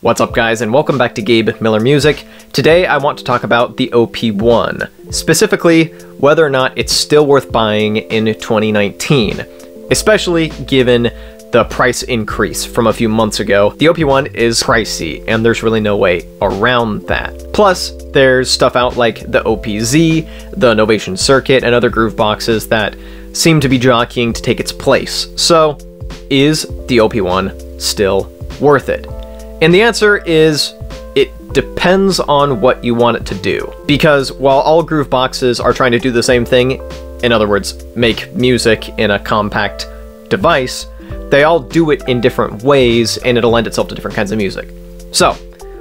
What's up guys, and welcome back to Gabe Miller Music. Today I want to talk about the OP-1, specifically whether or not it's still worth buying in 2019, especially given the price increase from a few months ago. The OP-1 is pricey, and there's really no way around that. Plus, there's stuff out like the OP-Z, the Novation Circuit, and other groove boxes that seem to be jockeying to take its place. So, is the OP-1 still worth it? And the answer is, it depends on what you want it to do. Because while all groove boxes are trying to do the same thing, in other words, make music in a compact device, they all do it in different ways, and it'll lend itself to different kinds of music. So,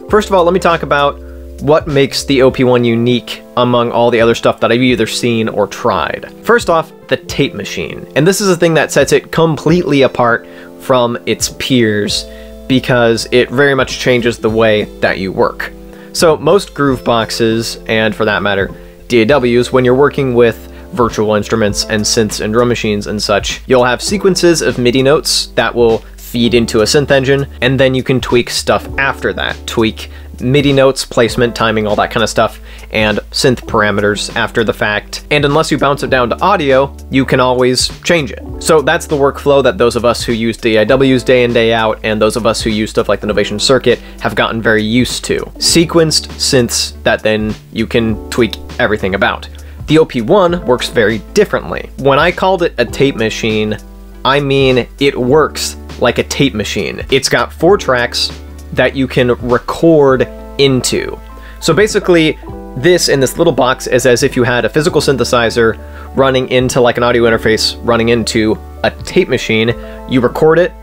first of all, let me talk about what makes the OP-1 unique among all the other stuff that I've either seen or tried. First off, the tape machine. And this is the thing that sets it completely apart from its peers, because it very much changes the way that you work. So most groove boxes, and for that matter, DAWs, when you're working with virtual instruments and synths and drum machines and such, you'll have sequences of MIDI notes that will feed into a synth engine, and then you can tweak stuff after that. Tweak MIDI notes, placement, timing, all that kind of stuff, and synth parameters after the fact. And unless you bounce it down to audio, you can always change it. So that's the workflow that those of us who use DAWs day in, day out, and those of us who use stuff like the Novation Circuit have gotten very used to. Sequenced synths that then you can tweak everything about. The OP-1 works very differently. When I called it a tape machine, I mean it works like a tape machine. It's got 4 tracks that you can record into. So basically, this in this little box is as if you had a physical synthesizer running into like an audio interface running into a tape machine. You record it,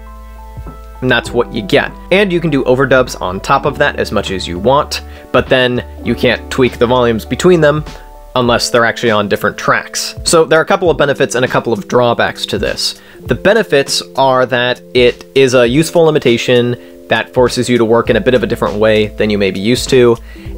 and that's what you get. And you can do overdubs on top of that as much as you want, but then you can't tweak the volumes between them unless they're actually on different tracks. So there are a couple of benefits and a couple of drawbacks to this. The benefits are that it is a useful limitation that forces you to work in a bit of a different way than you may be used to,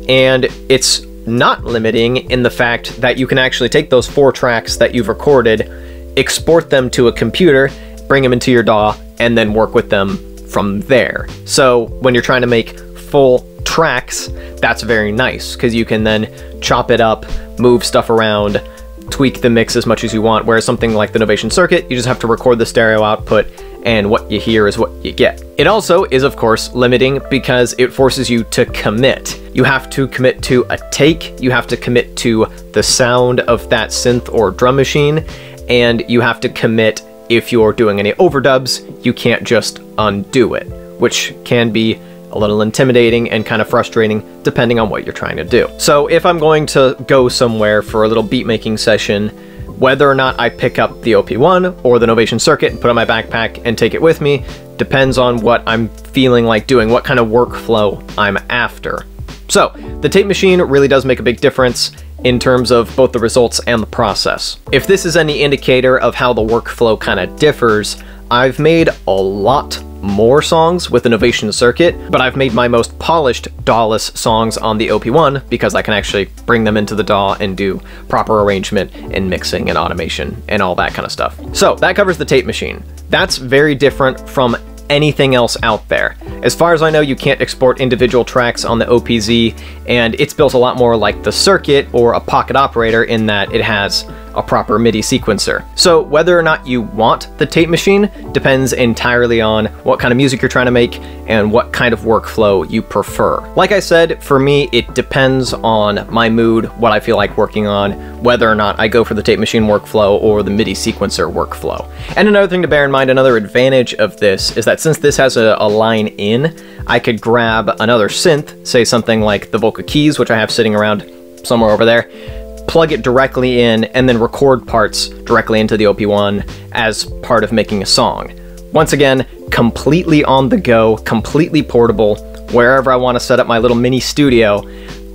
and it's not limiting in the fact that you can actually take those 4 tracks that you've recorded, export them to a computer, bring them into your DAW, and then work with them from there. So when you're trying to make full tracks, that's very nice, because you can then chop it up, move stuff around, tweak the mix as much as you want, whereas something like the Novation Circuit, you just have to record the stereo output, and what you hear is what you get. It also is, of course, limiting because it forces you to commit. You have to commit to a take, you have to commit to the sound of that synth or drum machine, and you have to commit if you're doing any overdubs. You can't just undo it, which can be a little intimidating and kind of frustrating depending on what you're trying to do. So if I'm going to go somewhere for a little beat making session, whether or not I pick up the OP-1 or the Novation Circuit and put it in my backpack and take it with me depends on what I'm feeling like doing, what kind of workflow I'm after. So the tape machine really does make a big difference in terms of both the results and the process. If this is any indicator of how the workflow kind of differs, I've made a lot more songs with the Novation Circuit, but I've made my most polished DAW-less songs on the OP-1 because I can actually bring them into the DAW and do proper arrangement and mixing and automation and all that kind of stuff. So that covers the tape machine. That's very different from anything else out there. As far as I know, you can't export individual tracks on the OP-Z, and it's built a lot more like the Circuit or a pocket operator in that it has a proper MIDI sequencer. So whether or not you want the tape machine depends entirely on what kind of music you're trying to make and what kind of workflow you prefer. Like I said, for me, it depends on my mood, what I feel like working on, whether or not I go for the tape machine workflow or the MIDI sequencer workflow. And another thing to bear in mind, another advantage of this is that since this has a line in, I could grab another synth, say something like the vocal keys, which I have sitting around somewhere over there, plug it directly in, and then record parts directly into the OP-1 as part of making a song. Once again, completely on the go, completely portable. Wherever I want to set up my little mini studio,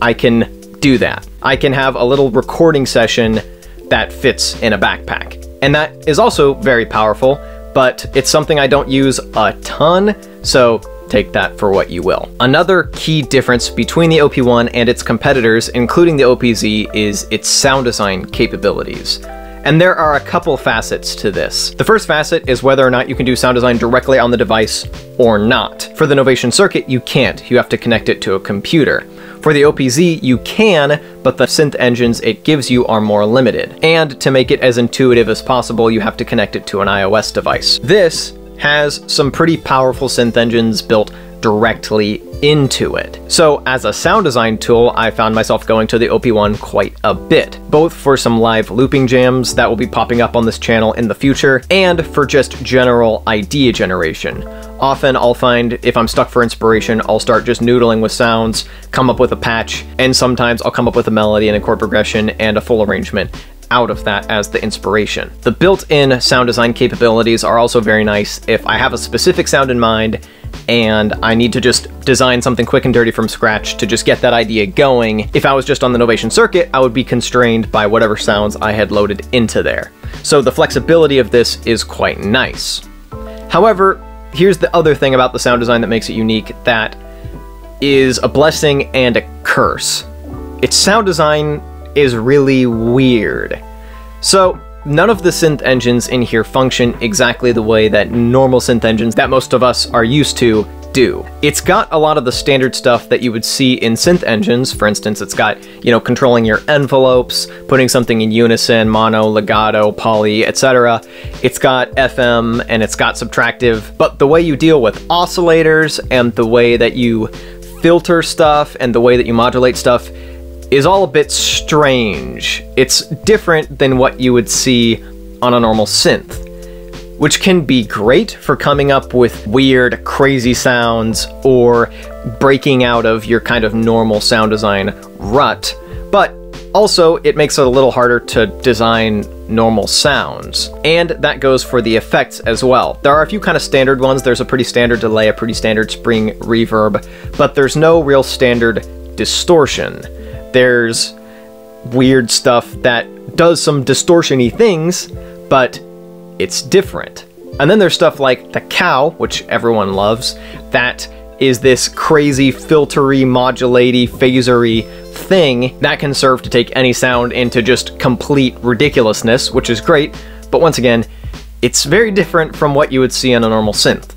I can do that. I can have a little recording session that fits in a backpack. And that is also very powerful, but it's something I don't use a ton, so take that for what you will. Another key difference between the OP-1 and its competitors, including the OP-Z, is its sound design capabilities. And there are a couple facets to this. The first facet is whether or not you can do sound design directly on the device or not. For the Novation Circuit, you can't. You have to connect it to a computer. For the OP-Z, you can, but the synth engines it gives you are more limited. And to make it as intuitive as possible, you have to connect it to an iOS device. This has some pretty powerful synth engines built directly into it. So as a sound design tool, I found myself going to the OP-1 quite a bit, both for some live looping jams that will be popping up on this channel in the future, and for just general idea generation. Often I'll find if I'm stuck for inspiration, I'll start just noodling with sounds, come up with a patch, and sometimes I'll come up with a melody and a chord progression and a full arrangement out of that as the inspiration. The built-in sound design capabilities are also very nice if I have a specific sound in mind and I need to just design something quick and dirty from scratch to just get that idea going. If I was just on the Novation Circuit, I would be constrained by whatever sounds I had loaded into there. So the flexibility of this is quite nice. However, here's the other thing about the sound design that makes it unique that is a blessing and a curse. Its sound design is really weird. So none of the synth engines in here function exactly the way that normal synth engines that most of us are used to do. It's got a lot of the standard stuff that you would see in synth engines. For instance, it's got, controlling your envelopes, putting something in unison, mono, legato, poly, etc. It's got FM and it's got subtractive, but the way you deal with oscillators and the way that you filter stuff and the way that you modulate stuff is all a bit strange. It's different than what you would see on a normal synth, which can be great for coming up with weird, crazy sounds or breaking out of your kind of normal sound design rut, but also it makes it a little harder to design normal sounds. And that goes for the effects as well. There are a few kind of standard ones. There's a pretty standard delay, a pretty standard spring reverb, but there's no real standard distortion. There's weird stuff that does some distortion-y things, but it's different. And then there's stuff like the cow, which everyone loves, that is this crazy filtery, modulaty, phasery thing that can serve to take any sound into just complete ridiculousness, which is great, but once again, it's very different from what you would see on a normal synth.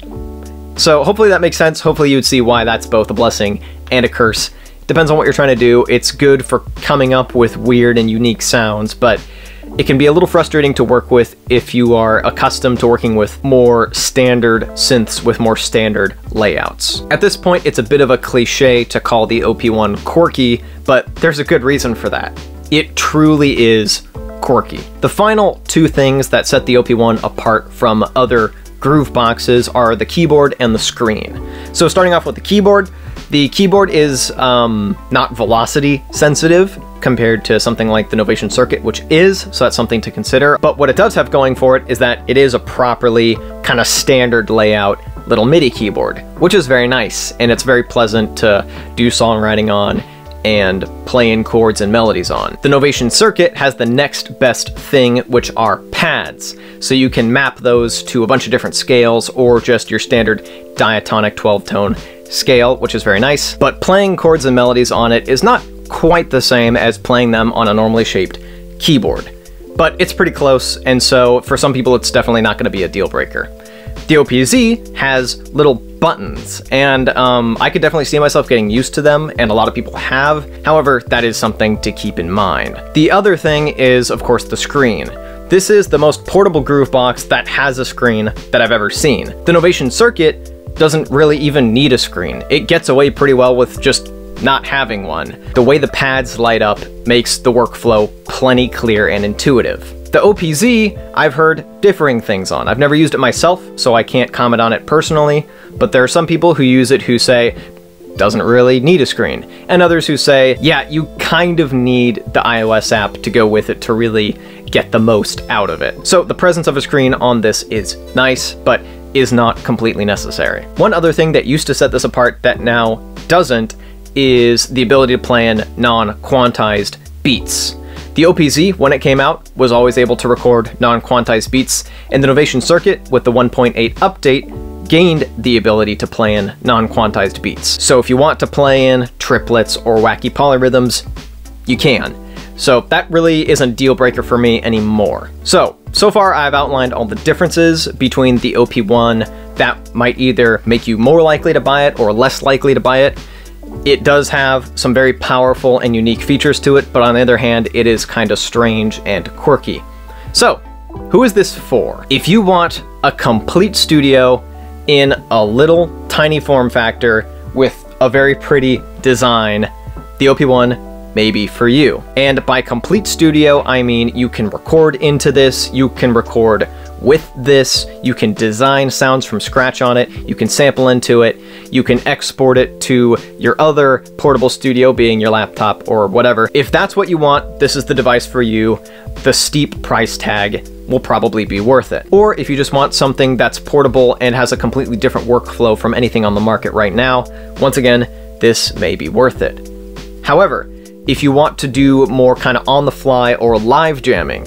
So hopefully that makes sense. Hopefully you would see why that's both a blessing and a curse. Depends on what you're trying to do. It's good for coming up with weird and unique sounds, but it can be a little frustrating to work with if you are accustomed to working with more standard synths with more standard layouts. At this point, it's a bit of a cliche to call the OP-1 quirky, but there's a good reason for that. It truly is quirky. The final two things that set the OP-1 apart from other groove boxes are the keyboard and the screen. So starting off with the keyboard is not velocity sensitive compared to something like the Novation Circuit, which is, so that's something to consider. But what it does have going for it is that it is a properly kind of standard layout little MIDI keyboard, which is very nice, and it's very pleasant to do songwriting on and playing chords and melodies on. The Novation Circuit has the next best thing, which are pads. So you can map those to a bunch of different scales or just your standard diatonic 12-tone scale, which is very nice. But playing chords and melodies on it is not quite the same as playing them on a normally shaped keyboard. But it's pretty close, and so for some people it's definitely not going to be a deal breaker. The OP-Z has little buttons, and I could definitely see myself getting used to them, and a lot of people have. However, that is something to keep in mind. The other thing is, of course, the screen. This is the most portable groove box that has a screen that I've ever seen. The Novation Circuit doesn't really even need a screen. It gets away pretty well with just not having one. The way the pads light up makes the workflow plenty clear and intuitive. The OP-Z, I've heard differing things on. I've never used it myself, so I can't comment on it personally, but there are some people who use it who say, doesn't really need a screen, and others who say, yeah, you kind of need the iOS app to go with it to really get the most out of it. So the presence of a screen on this is nice, but is not completely necessary. One other thing that used to set this apart that now doesn't is the ability to play in non-quantized beats. The OP-Z, when it came out, was always able to record non-quantized beats, and the Novation Circuit, with the 1.8 update, gained the ability to play in non-quantized beats. So if you want to play in triplets or wacky polyrhythms, you can. So that really isn't a deal breaker for me anymore. So far I've outlined all the differences between the OP-1 that might either make you more likely to buy it or less likely to buy it. It does have some very powerful and unique features to it, but on the other hand, it is kind of strange and quirky. So, who is this for? If you want a complete studio in a little tiny form factor with a very pretty design, the OP-1 may be for you. And by complete studio, I mean you can record into this, you can record with this, you can design sounds from scratch on it, you can sample into it, you can export it to your other portable studio, being your laptop or whatever. If that's what you want, this is the device for you. The steep price tag will probably be worth it. Or if you just want something that's portable and has a completely different workflow from anything on the market right now, once again, this may be worth it. However, if you want to do more kind of on the fly or live jamming,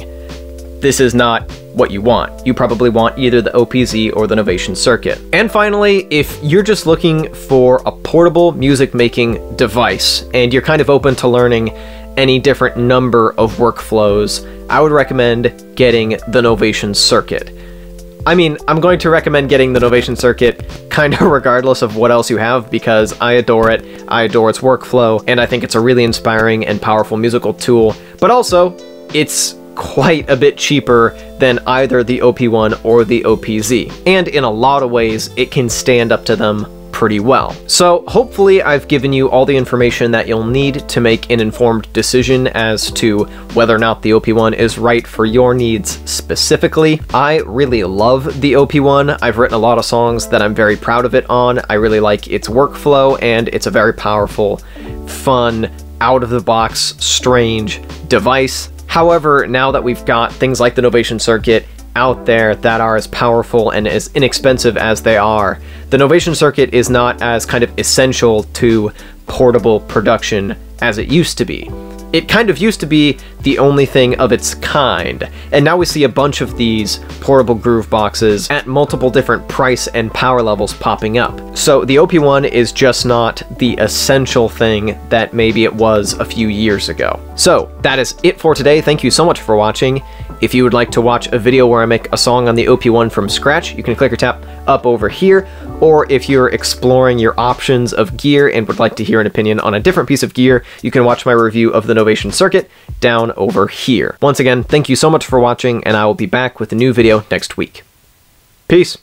this is not what you want. You probably want either the OP-Z or the Novation Circuit. And finally, if you're just looking for a portable music making device and you're kind of open to learning any different number of workflows, I would recommend getting the Novation Circuit. I mean, I'm going to recommend getting the Novation Circuit kind of regardless of what else you have, because I adore it, I adore its workflow, and I think it's a really inspiring and powerful musical tool, but also, it's quite a bit cheaper than either the OP-1 or the OP-Z, and in a lot of ways, it can stand up to them pretty well. So hopefully I've given you all the information that you'll need to make an informed decision as to whether or not the OP-1 is right for your needs specifically. I really love the OP-1. I've written a lot of songs that I'm very proud of it on. I really like its workflow, and it's a very powerful, fun, out-of-the-box, strange device. However, now that we've got things like the Novation Circuit out there that are as powerful and as inexpensive as they are, the Novation Circuit is not as kind of essential to portable production as it used to be. It kind of used to be the only thing of its kind, and now we see a bunch of these portable groove boxes at multiple different price and power levels popping up. So the OP-1 is just not the essential thing that maybe it was a few years ago. So that is it for today. Thank you so much for watching. If you would like to watch a video where I make a song on the OP-1 from scratch, you can click or tap up over here, or if you're exploring your options of gear and would like to hear an opinion on a different piece of gear, you can watch my review of the Novation Circuit down over here. Once again, thank you so much for watching, and I will be back with a new video next week. Peace!